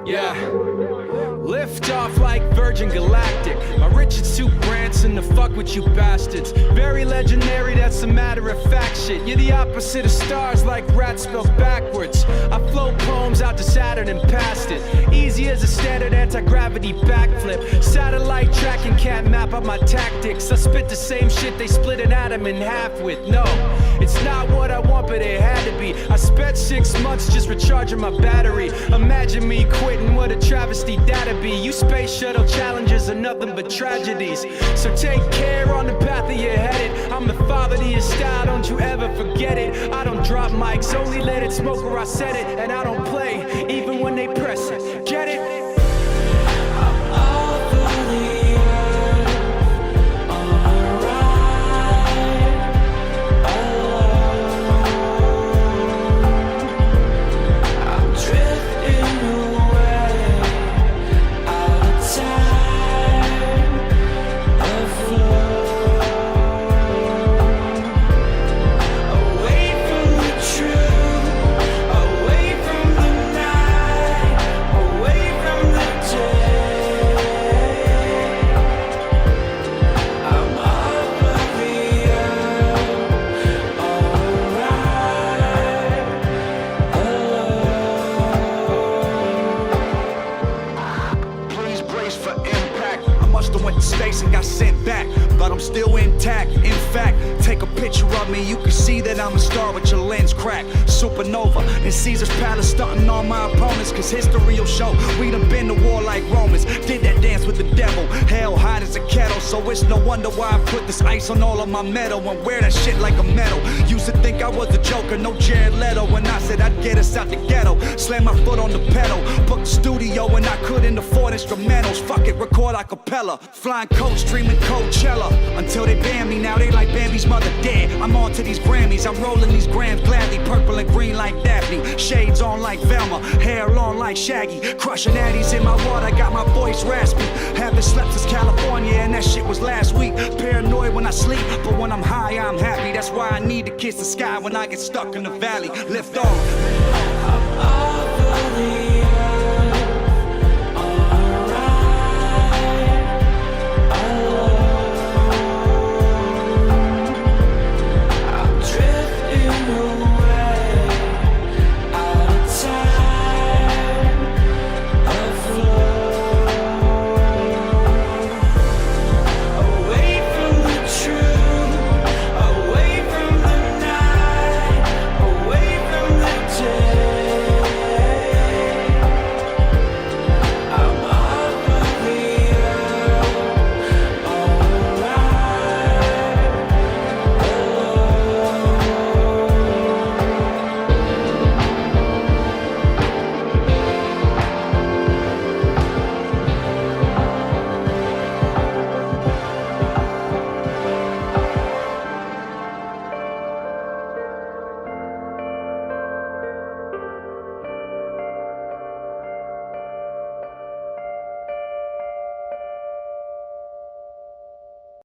Yeah. Lift off like Virgin Galactic. My Richard Suit Branson to fuck with you bastards. Very legendary, that's a matter of fact shit. You're the opposite of stars like rats spelled backwards. I float poems out to Saturn and past it. Easy as a standard anti-gravity backflip. Satellite tracking can't map out my tactics. I spit the same shit they split an atom in half with. No, it's not what I want, but it had to be. I spent 6 months just recharging my battery. Imagine me quitting, what a travesty that'd be. You space shuttle challenges are nothing but tragedies. So take care on the path that you're headed. I'm the father to your style, don't you ever forget it. I don't drop mics, only let it smoke or I said it. And I don't play, even when they press it. Get it? Went to space and got sent back, but I'm still intact. In fact, take a picture of me, you can see that I'm a star with your lens cracked. Supernova in Caesar's palace, stunting on my opponents, cause history will show we done been to war like Romans. Did that dance with the devil, hell hot as a kettle. So it's no wonder why I put this ice on all of my metal and wear that shit like a medal. Used to think I was a joker, no Jared Leto, when I said I'd get us out the ghetto. Slam my foot on the pedal, booked the studio and I couldn't afford instrumentals. Fuck it, record a cappella. Flying coach, streaming Coachella. Until they ban me, now they like Bambi's mother dead. I'm on to these Grammys, I'm rolling these grams gladly. Purple and green like Daphne, shades on like Velma, hair long like Shaggy. Crushing addies in my water, got my voice raspy. Haven't slept since California and that shit was last week. Paranoid when I sleep, but when I'm high I'm happy. That's why I need to kiss the sky when I get stuck in the valley. Lift off.